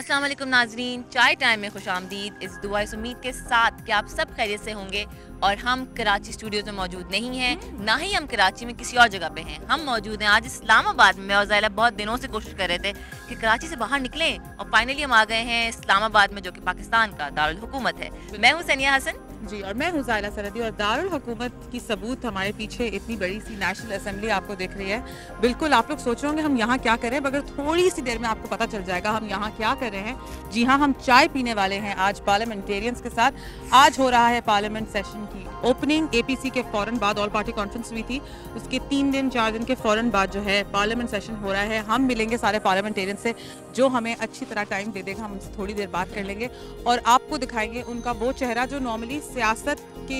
अस्सलाम वालेकुम नाजरीन, चाय टाइम में खुशामदीद। इस दुआ इस उम्मीद के साथ कि आप सब खैरियत से होंगे। और हम कराची स्टूडियोज में मौजूद नहीं हैं, ना ही हम कराची में किसी और जगह पे हैं। हम मौजूद हैं आज इस्लामाबाद में। मैं और ज़ायला बहुत दिनों से कोशिश कर रहे थे कि कराची से बाहर निकलें और फाइनली हम आ गए हैं इस्लामाबाद में, जो कि पाकिस्तान का दारुल हुकूमत है। मैं हूँ सनिया हसन जी, और मैं हूँ ज़ायला सरहदी। और दारुल हुकूमत की सबूत हमारे पीछे इतनी बड़ी सी नेशनल असेंबली आपको दिख रही है। बिल्कुल आप लोग सोच रहे होंगे हम यहाँ क्या कर रहे हैं, मगर थोड़ी सी देर में आपको पता चल जाएगा हम यहाँ क्या कर रहे हैं। जी हाँ, हम चाय पीने वाले हैं आज पार्लियामेंटेरियंस के साथ। आज हो रहा है पार्लियामेंट सेशन की ओपनिंग। APC के फ़ौरन बाद ऑल पार्टी कॉन्फ्रेंस हुई थी, उसके 3-4 दिन के फ़ौरन बाद जो है पार्लियामेंट सेशन हो रहा है। हम मिलेंगे सारे पार्लियामेंटेरियन से जो हमें अच्छी तरह टाइम दे देगा। हम उनसे थोड़ी देर बात कर लेंगे और आपको दिखाएंगे उनका वो चेहरा जो नॉर्मली सियासत के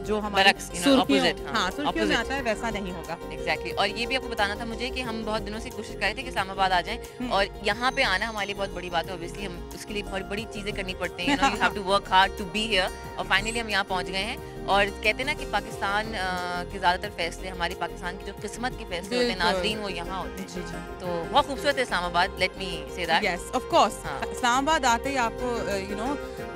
जो हमारे सुर्खियों में आता है वैसा नहीं होगा। एग्जैक्टली। और ये भी आपको बताना था मुझे कि हम बहुत दिनों से कोशिश कर रहे थे कि इस्लामाबाद आ जाएं और यहाँ पे आना हमारे लिए बहुत बड़ी बात है। ऑब्वियसली हम उसके लिए बहुत बड़ी चीज़ें करनी पड़ती हैं। You have to work hard to be here. और फाइनली हम यहाँ पहुँच गए हैं। और कहते हैं ना कि पाकिस्तान के ज़्यादातर फैसले, हमारी पाकिस्तान की जो किस्मत के फैसले होते हैं नाज़रीन, वो यहाँ होते हैं। जी जी, तो बहुत खूबसूरत है Islamabad. Let me say that. Yes of course. Islamabad आते ही आपको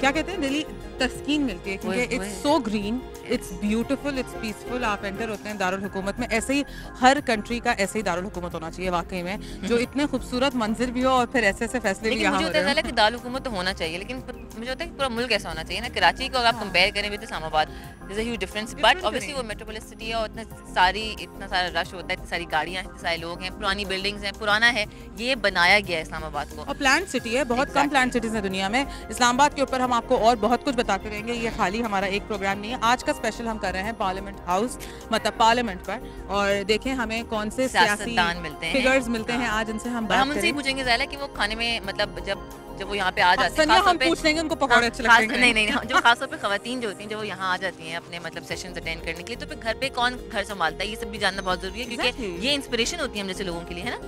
क्या कहते हैं, दिली तस्कीन मिलती है क्योंकि it's so green, it's beautiful, it's peaceful. आप एंटर होते हैं दारुल हुकूमत में। ऐसे ही हर कंट्री का ऐसे ही दारुल हुकूमत होना चाहिए वाकई में, जो इतने खूबसूरत मंजिर भी हो और फिर ऐसे ऐसे फैसले भी यहाँ हो रहे हैं। कि दारुल हुकूमत तो होना चाहिए, लेकिन मुझे होता है कि पूरा मुल्क ऐसा होना चाहिए ना। कराची को अगर आप कंपेयर करें with Islamabad, there is a huge difference. But obviously वो मेट्रोपोलिस सिटी है और इतना सारा रश होता है, इतनी सारी गाड़ियाँ, इतने सारे लोग हैं, पुरानी बिल्डिंग्स हैं, पुराना है, ये बनाया गया है इस्लामाबाद को। और प्लान सिटी है, बहुत कम प्लान सिटीज हैं दुनिया में। इस्लामाबाद के ऊपर हम आपको और बहुत कुछ बताते रहेंगे। ये खाली हमारा एक प्रोग्राम नहीं है। आज का स्पेशल हम कर रहे हैं पार्लियामेंट हाउस, मतलब पार्लियामेंट पर। और देखें हमें कौन से सियासतदान मिलते हैं, फिगर्स मिलते हैं। आज इनसे हम बात उनसे ही पूछेंगे ज़ायला कि वो खाने में, मतलब जब वो यहाँ पे आ जाते हैं, हम पूछ लेंगे उनको पकौड़े अच्छे लगते हैं। नहीं, जो खासतौर पे खवातीन जो होती हैं, जब वो यहाँ आ जाती हैं अपने मतलब सेशंस अटेंड करने के लिए, तो फिर घर पे कौन घर संभालता है, ये सब भी जानना बहुत जरूरी है क्योंकि ये इंस्पिरेशन होती है हम जैसे लोगों के लिए, है ना।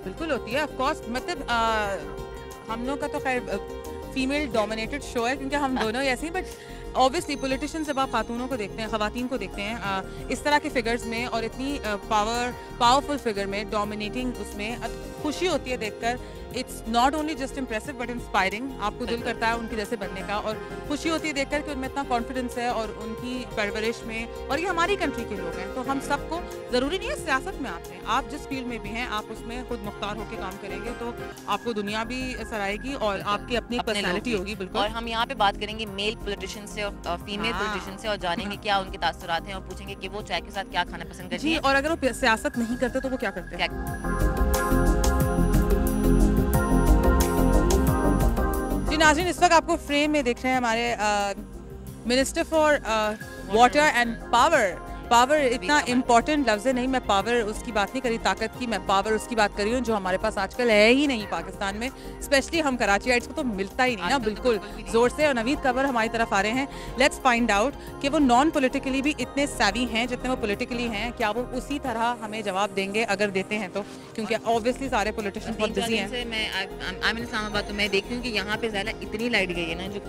बिल्कुल होती है, ऑफ कोर्स। मतलब हम लोग का तो खैर फीमेल डोमिनेटेड शो है क्योंकि हम दोनों ऐसे ही। बट ऑब्वियसली पॉलिटिशियन जब आप खातूनों को देखते हैं, खवातीन को देखते हैं इस तरह के फिगर्स में और इतनी पावरफुल फिगर में, डोमिनेटिंग, उसमें खुशी होती है देखकर। It's not only just impressive but inspiring. आपको दिल करता है उनके जैसे बनने का, और खुशी होती है देखकर कि उनमें इतना कॉन्फिडेंस है और उनकी परवरिश में। और ये हमारी कंट्री के लोग हैं, तो हम सबको, ज़रूरी नहीं है सियासत में आप जिस फील्ड में भी हैं, आप उसमें खुद मुख्तार होकर काम करेंगे तो आपको दुनिया भी सराहेगी और आपकी अपनी पर्सनैलिटी होगी। बिल्कुल। और हम यहाँ पे बात करेंगे मेल पॉलिटिशियन से और फीमेल पॉलिटिशियन से, और जानेंगे क्या उनके तासुरात हैं और पूछेंगे कि वो चाय के साथ क्या खाना पसंद करती हैं। और अगर वो सियासत नहीं करते तो वो क्या करते हैं। जी नाज़रीन, इस वक्त आपको फ्रेम में देख रहे हैं हमारे minister for water and power. Power इतना इम्पोर्टेंट लफ्ज़ है, नहीं, मैं पावर उसकी बात नहीं करी ताकत की, मैं पावर उसकी बात कर रही हूँ जो हमारे पास आजकल है ही नहीं पाकिस्तान में। स्पेशली हम कराचीइट्स को तो मिलता ही नहीं ना, बिल्कुल जोर से। और नवीद कवर हमारी तरफ आ रहे हैं। लेट्स फाइंड आउट कि वो नॉन पॉलिटिकली भी इतने सैवी हैं जितने वो पॉलिटिकली हैं। क्या वो उसी तरह हमें जवाब देंगे अगर देते हैं तो, क्योंकि ऑब्वियसली सारे पॉलिटिशियंस बहुत बिजी हैं। मैं इस्लामाबाद तो मैं देख रही हूँ कि यहाँ पे ज़्यादा इतनी लाइट गई है ना, जो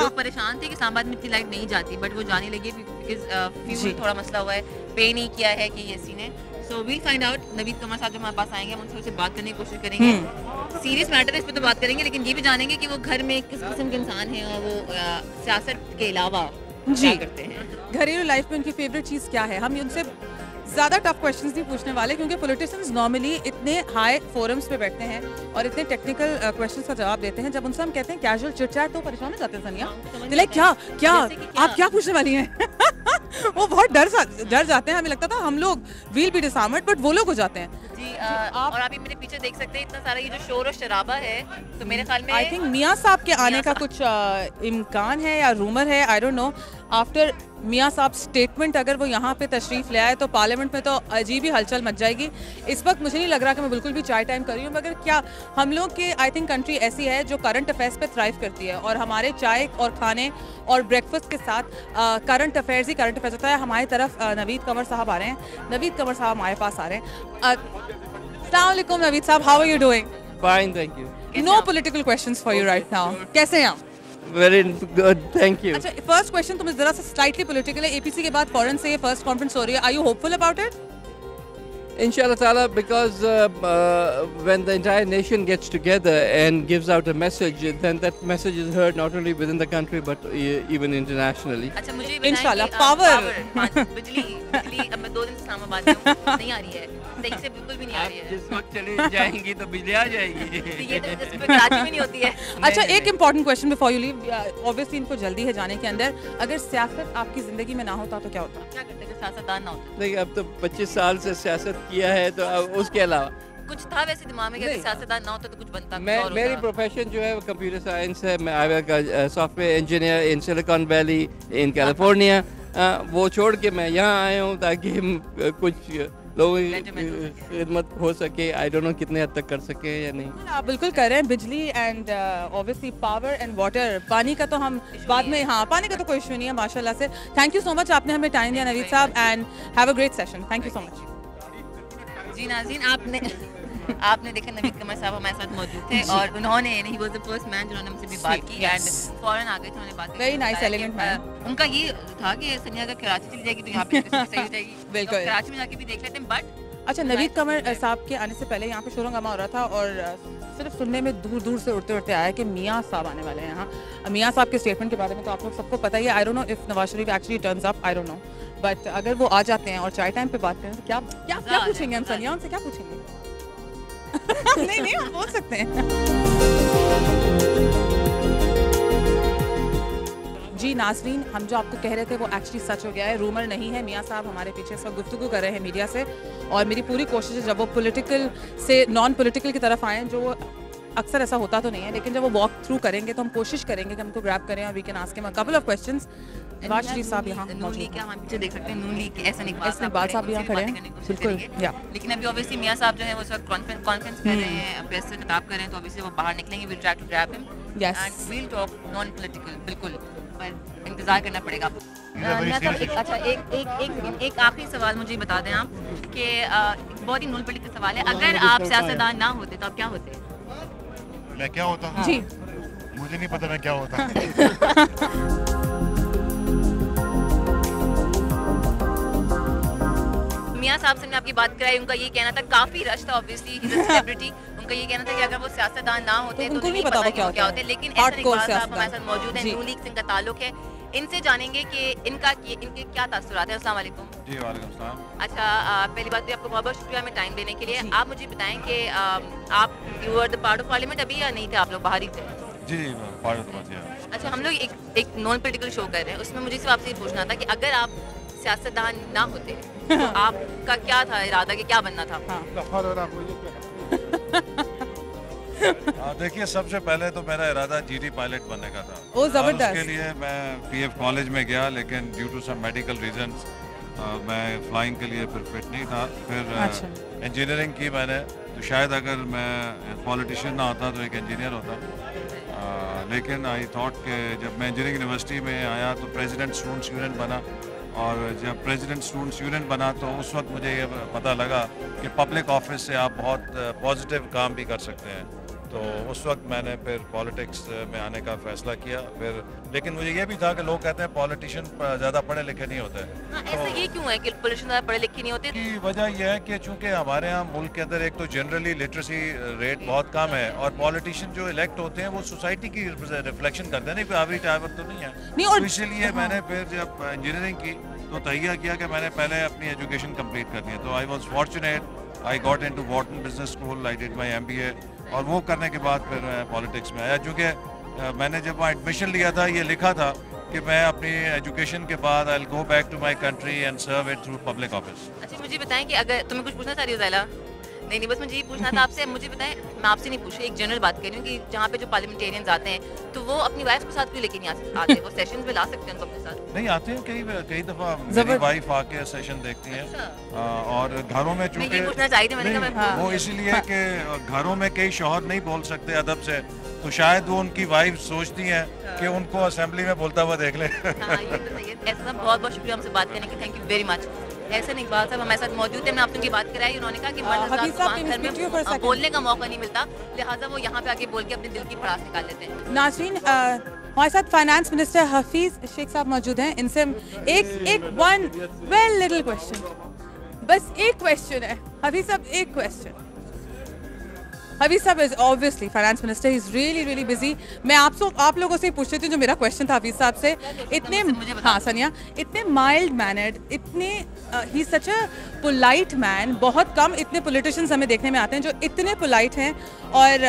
लोग परेशान थे कि इस्लामाबाद में इतनी लाइट नहीं जाती, बट वो जाने लगी बिकॉज़ थोड़ा मसला हुआ है, पे नहीं किया है कि ये सीन है। So we'll find out. Naveed Qamar साहब जो हमारे पास आएंगे, हम उनसे बात करने की कोशिश करेंगे। सीरियस मैटर है, इस पर तो बात करेंगे, लेकिन ये भी जानेंगे कि वो घर में किस किस्म के इंसान हैं और वो सियासत के अलावा क्या करते हैं। घरेलू लाइफ में उनकी फेवरेट चीज़ क्या है। हम उनसे ज़्यादा टफ क्वेश्चंस नहीं पूछने वाले क्योंकि पॉलिटिशियंस नॉर्मली इतने हाई फोरम्स पे बैठते हैं और इतने टेक्निकल क्वेश्चंस का जवाब देते हैं। जब उनसे हम कहते हैं कैजुअल चिट चैट तो परेशान हो जाते हैं सनिया। लाइक क्या आप क्या पूछने वाली हैं। वो बहुत डर जाते हैं। हमें लगता था हम लोग विल बी डिसआर्मर्ड, बट वो लोग हो जाते हैं। जी, और आप मेरे पीछे देख सकते हैं इतना सारा ये जो शोर और शराबा है, तो मेरे ख्याल में आई थिंक मियाँ साहब के आने का कुछ इम्कान है या रूमर है, आई डोंट नो। आफ्टर मियाँ साहब स्टेटमेंट अगर वो यहाँ पे तशरीफ ले आए तो पार्लियामेंट में तो अजीब ही हलचल मच जाएगी। इस वक्त मुझे नहीं लग रहा कि मैं बिल्कुल भी चाय टाइम कर रही हूँ, मगर क्या हम लोग के आई थिंक कंट्री ऐसी है जो करंट अफेयर्स पे थ्राइव करती है, और हमारे चाय और खाने और ब्रेकफास्ट के साथ करंट अफेयर्स ही करंट अफेयर्स होता है। हमारी तरफ नवीद कमर साहब आ रहे हैं। नवीद कमर साहब हमारे पास आ रहे हैं। अस्सलाम वालेकुम नवीद साहब, how are you doing? Fine, thank you. No political questions for you right now. कैसे हैं आप? Very good, thank you. अच्छा, फर्स्ट क्वेश्चन तुम्हें जरा सा स्लाइटली पॉलिटिकल है। APC के बाद फॉरेन से ये फर्स्ट कॉन्फ्रेंस हो रही है, are you hopeful about it? Inshallah Ta'ala, because when the entire nation gets together and gives out a message, then that message is heard not only within the country but even internationally. अच्छा मुझे बताएं इंशाल्लाह, कि, power. बिजली बिजली अब मैं 2 दिन से इस्लामाबाद में हूँ, नहीं आ रही है, सही से बिल्कुल भी नहीं आ रही है। जिस वक्त चले जाएंगी तो बिजली आ जाएगी। तो ये तो जैसे कराची में नहीं होती है। अच्छा, एक important question before you leave, obviously इनको जल्दी है जाने के अंदर, अगर सियासत आपकी जिंदगी में ना होता तो क्या होता? क्या करते हैं सियासतदान ना होते? नहीं, अब तो 25 साल से सियासत किया है, तो अब उसके अलावा कुछ था वैसे दिमाग में कि अगर सियासतदान ना होता तो कुछ बनता, कुछ और मेरी होता। प्रोफेशन जो है वो कंप्यूटर साइंस है। मैं I software engineer in Silicon Valley in California. वो छोड़ के मैं यहाँ आया हूँ ताकि कुछ लोगों की खिदमत हो सके। आई डोंट नो कितने हद तक कर सके या नहीं। आप बिल्कुल कर रहे हैं। बिजली and obviously power and water, पानी का तो हम बाद में, हाँ पानी का तो कोई इशू नहीं है माशाल्लाह से। थैंक यू सो मच, आपने हमें टाइम दिया नवीद साहब, and have a great session. Thank you so much. जी नाज़रीन, आपने देखा नवीद कमर साहब हमारे साथ मौजूद थे और उन्होंने he was the first man जिन्होंने हमसे भी बात की एंड फौरन आ गए थे, उन्होंने बात की। Very nice, elegant man. उनका ये था कि सनिया अगर कराची चली जाएगी तो यहाँ पे सही हो जाएगी। बिल्कुल। तो कराची में जाके भी देख लेते हैं, बट अच्छा, नवीद कमर साहब के आने से पहले यहाँ पे शोरंगमा हो रहा था और सिर्फ सुनने में दूर दूर से उड़ते उड़ते आया कि मियाँ साहब आने वाले हैं यहाँ। मियाँ साहब के स्टेटमेंट के बारे में तो आप लोग सबको पता ही है। I don't know if Nawaz Sharif actually turns up, I don't know, but अगर वो आ जाते हैं और चाय टाइम पे बात करें तो क्या क्या क्या पूछेंगे हम सनिया उनसे, क्या पूछेंगे? नहीं नहीं, हम बोल सकते हैं। जी नाज़रीन, हम जो आपको कह रहे थे वो एक्चुअली सच हो गया है, रूमर नहीं है। मियाँ साहब हमारे पीछे इस वक्त गुफ्तगू कर रहे हैं मीडिया से, और मेरी पूरी कोशिश है जब वो पॉलिटिकल से नॉन पॉलिटिकल की तरफ आएँ, जो वो अक्सर ऐसा होता तो नहीं है, लेकिन जब वो वॉक थ्रू करेंगे तो हम कोशिश करेंगे कि हमको ग्रैब करें और we can ask him a couple of questions. Nawaz Sharif साहब यहाँ नून लीग, क्या हम पीछे देख सकते हैं, नून लीग के ऐसा इकबाल साहब यहाँ खड़े हैं, बिल्कुल, या लेकिन अभी ऑब्वियसली मियाँ साहब जो है वो सर कॉन्फ्रेंस कर रहे हैं, प्रेस से खिताब कर रहे हैं, तो ऑब्वियसली वो बाहर निकलेंगे, will try to grab him and we'll talk non political, बिल्कुल, पर इंतजार करना पड़ेगा। अच्छा, एक आखिरी सवाल मुझे बता दें आप कि बहुत ही नॉन पॉलिटिकल सवाल है, अगर आप सियासतदान ना होते तो आप क्या होते? मैं क्या होता? जी मुझे नहीं पता मैं क्या होता। मियाँ साहब से ने आपकी बात कराई, उनका ये कहना था, काफी रश था ऑब्वियसली, सेलिब्रिटी, उनका ये कहना था कि अगर वो सियासतदान ना होते तो नहीं पता क्या होते, लेकिन ऐसा इकबाल साहब हमारे साथ मौजूद हैं, नून लीग से इनका ताल्लुक है, इनसे जानेंगे कि इनके क्या तासुरात हैं। अस्सलाम वालेकुम। जी वालेकुम सलाम। अच्छा, पहली बात तो आपको बहुत बहुत शुक्रिया हमें टाइम देने के लिए। आप मुझे बताएं कि आप you are the part of parliament अभी या नहीं थे, आप लोग बाहर ही थे? जी पार्ट ऑफ पार्लियामेंट। अच्छा, हम लोग एक नॉन पॉलिटिकल शो कर रहे हैं, उसमें मुझे सिर्फ आपसे ये पूछना था कि अगर आप सियासतदान ना होते तो आपका क्या था इरादा, कि क्या बनना था? देखिए, सबसे पहले तो मेरा इरादा जीडी पायलट बनने का था। ओ जबरदस्त। उसके लिए मैं पीएफ कॉलेज में गया, लेकिन due to some medical reasons मैं फ्लाइंग के लिए फिर फिट नहीं था। फिर इंजीनियरिंग की मैंने, तो शायद अगर मैं पॉलिटिशियन ना होता तो एक इंजीनियर होता। लेकिन आई थॉट कि जब मैं इंजीनियरिंग यूनिवर्सिटी में आया तो प्रेसिडेंट स्टूडेंट्स यूनियन बना, और जब प्रेसिडेंट स्टूडेंट्स यूनियन बना तो उस वक्त मुझे ये पता लगा कि पब्लिक ऑफिस से आप बहुत पॉजिटिव काम भी कर सकते हैं। तो उस वक्त मैंने फिर पॉलिटिक्स में आने का फैसला किया। फिर लेकिन मुझे ये भी था कि लोग कहते हैं पॉलिटिशियन ज़्यादा पढ़े लिखे नहीं होते। ऐसा ये क्यों है कि पॉलिटिशियन ज़्यादा पढ़े लिखे नहीं होते? की वजह यह है कि चूंकि हमारे यहाँ मुल्क के अंदर एक तो जनरली लिटरेसी रेट बहुत कम है, और पॉलिटिशियन जो इलेक्ट होते हैं वो सोसाइटी की रिफ्लेक्शन करते हैं, नहीं कोई एवरेज ड्राइवर तो नहीं है। तो इसीलिए मैंने फिर जब इंजीनियरिंग की तो तैयार किया कि मैंने पहले अपनी एजुकेशन कंप्लीट करनी है। तो I was fortunate, I got into Wharton business school, I did my MBA, और वो करने के बाद फिर मैं पॉलिटिक्स में आया। चूँकि मैंने जब वहाँ एडमिशन लिया था ये लिखा था कि मैं अपनी एजुकेशन के बाद I will go back to my country and serve it through public office. अच्छा, मुझे बताएं कि अगर तुम्हें कुछ पूछना चाह रही हो ज़ैला? नहीं, बस मुझे ये पूछना था आपसे। मुझे बताएं, मैं आपसे नहीं पूछ रही, एक जनरल बात कर रही हूँ कि जहाँ पे जो पार्लियामेंटेरियंस आते हैं तो वो अपनी वाइफ के साथ क्यों लेके नहीं आते? वो सेशंस में ला सकते हैं उनको अपने साथ? नहीं, आते हैं कई दफ़ा मेरी वाइफ आके सेशन देखती हैं। अच्छा। और घरों में चूँकि पूछना चाहिए थी, मैंने कहा मैं वो इसलिए कि घरों में कई शौहर नहीं बोल सकते अदब से, तो शायद वो उनकी वाइफ सोचती हैं कि उनको असेंबली में बोलता हुआ देख ले। हाँ, ये तो सही है। ऐसा बहुत बहुत शुक्रिया हमसे बात करने की, थैंक यू वेरी मच। ऐसा इकबाल साहब हमारे साथ मौजूद है, मैं आपसे उनकी बात कराई, उन्होंने कहा कि मर्द हज़रात को वहाँ घर में बोलने का मौका नहीं मिलता, लिहाजा वो यहाँ पे आके बोल के अपने दिल की भड़ास निकाल लेते हैं। नाज़रीन, हमारे साथ फाइनेंस मिनिस्टर हफीज शेख साहब मौजूद हैं, इनसे एक वन वेल लिटिल क्वेश्चन बस एक क्वेश्चन है हफीज साहब, एक क्वेश्चन। हफीज साहब is obviously finance minister, he is really busy. मैं आप लोगों से पूछ रही थी, जो मेरा क्वेश्चन था हफीज साहब से, इतने हाँ सनिया, इतने माइल्ड मैनर्ड, इतने ही सच अ पोलाइट मैन, बहुत कम इतने पॉलिटिशियंस हमें देखने में आते हैं जो इतने पोलाइट हैं। और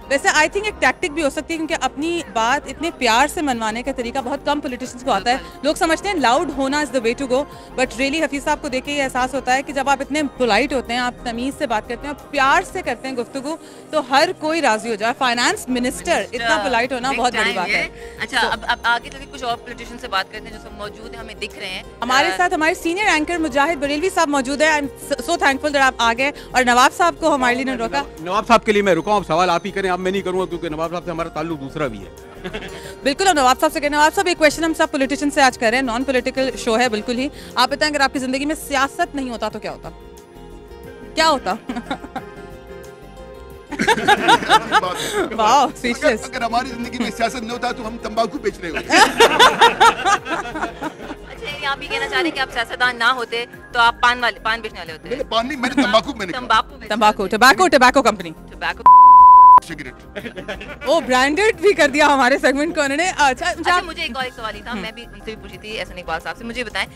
वैसे आई थिंक एक टैक्टिक भी हो सकती है, क्योंकि अपनी बात इतने प्यार से मनवाने का तरीका बहुत कम पॉलिटिशियंस को आता है। लोग समझते हैं लाउड होना is the way to go, but really Hafeez साहब को देख के ये एहसास होता है कि जब आप इतने पोलाइट होते हैं, आप तमीज़ से बात करते हैं, प्यार से करते हैं गुफ्तगू, तो हर कोई राजी हो जाए। फाइनेंस मिनिस्टर इतना पोलाइट होना बहुत बड़ी बात है। अच्छा, अब आगे चलके कुछ और पॉलिटिशियन से बात करते हैं जो सब मौजूद है, हमें दिख रहे हैं। हमारे साथ हमारे सीनियर एंकर मुजाहिद बरेलवी साहब मौजूद है। I am so thankful that आप आ गए, और नवाब साहब को हमारे लिए रोका। नवाब साहब के लिए मैं रुका हूँ, सवाल आप ही करें, अब मैं नहीं करूँगा, क्योंकि नवाब साहब से हमारा ताल्लुक दूसरा भी है। बिल्कुल, हम नवाब साहब से कहें। नवाब साहब, एक क्वेश्चन हम सब पॉलिटिशियन से आज कर रहे हैं, नॉन पॉलिटिकल शो है बिल्कुल ही। आप बताएं, अगर आपकी जिंदगी में सियासत नहीं होता तो क्या होता? क्या होता? वाह, स्पीचलेस। अगर हमारी जिंदगी में सियासत नहीं होता तो हम तंबाकू बेच रहे होते। अच्छा, आप ये कहना चाह रहे हैं कि आप सियासतदान ना होते तो आप पान बेचने वाले होते? पान नहीं, मैंने तंबाकू टोबैको कंपनी, सिगरेट। ओ ब्रांडेड भी कर दिया हमारे सेगमेंट को उन्होंने। अच्छा, मुझे एक और एक सवाल ही था, मैं भी उनसे भी पूछी थी, एहसन इकबाल साहब से। मुझे बताएं,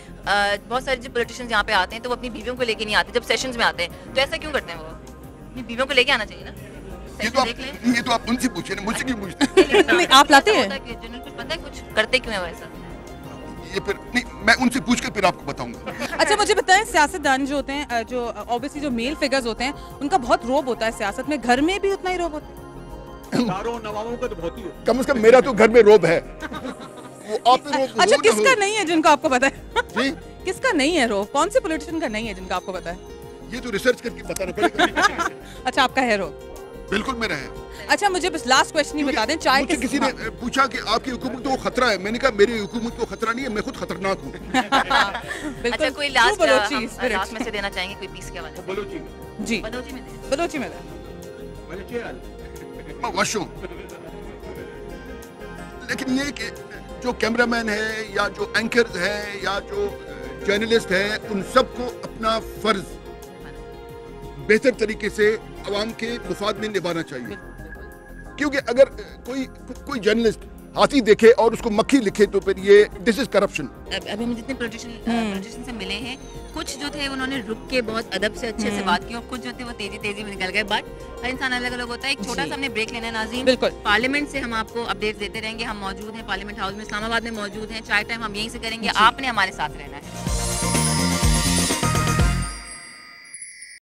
बहुत सारे जो पॉलिटिशियंस यहाँ पे आते हैं तो वो अपनी बीवियों को लेके नहीं आते, जब सेशंस में आते हैं तो ऐसा क्यों करते हैं? वो अपनी बीवियों को लेके आना चाहिए ना। ये तो आप उनसे पूछे ना, मुझसे क्यों पूछते? नहीं, आप लाते हैं? जिन्हें कुछ पता है, कुछ करते क्यों है वैसा? ये फिर नहीं, मैं उनसे पूछ के फिर आपको बताऊंगा। अच्छा, मुझे बताएं, सियासतदान जो होते हैं, जो ऑब्वियसली जो मेल फिगर्स होते हैं, उनका बहुत रोब होता है सियासत में, घर में भी उतना ही रोब होता है? नवाबों का तो बहुत ही होता। कम से कम मेरा तो घर में रोब है। वो आप रोब। अच्छा, किसका नहीं है जिनको आपको पता है? जी, किसका नहीं है रोब? कौन से पॉलिटिशियन का नहीं है जिनका आपको पता है? ये तो रिसर्च करके बताना पड़ेगा। अच्छा, आपका है रोब? बिल्कुल मेरा है। अच्छा, मुझे बस लास्ट क्वेश्चन ही बता दें, चाय मुझे किसी ने पूछा कि आपकी हुकूमत को खतरा है, मैंने कहा मेरी हुकूमत को खतरा नहीं है, मैं खुद खतरनाक हूँ। अच्छा, कोई लास्ट में से देना चाहेंगे कोई पीस के हवाले से? बलोची जी, बलोची में वशों। लेकिन ये कि जो कैमरामैन है या जो एंकर है या जो जर्नलिस्ट है, उन सबको अपना फर्ज बेहतर तरीके से अवाम के मुफाद में निभाना चाहिए। क्योंकि अगर कोई जर्नलिस्ट हाथी देखे और उसको मक्खी लिखे तो फिर ये दिस इज करप्शन। अभी हम जितने पॉलिटिशियन से मिले हैं, कुछ जो थे उन्होंने रुक के बहुत अदब से अच्छे से बात की, और कुछ जो थे वो तेजी में निकल गए। बट हर इंसान अलग अलग होता है। एक छोटा सा हमने ब्रेक लेना है नाज़रीन। बिल्कुल, पार्लियामेंट से हम आपको अपडेट्स देते रहेंगे। हम मौजूद हैं पार्लियामेंट हाउस में, इस्लामाबाद में मौजूद हैं। चाय टाइम हम यहीं से करेंगे, आपने हमारे साथ रहना है।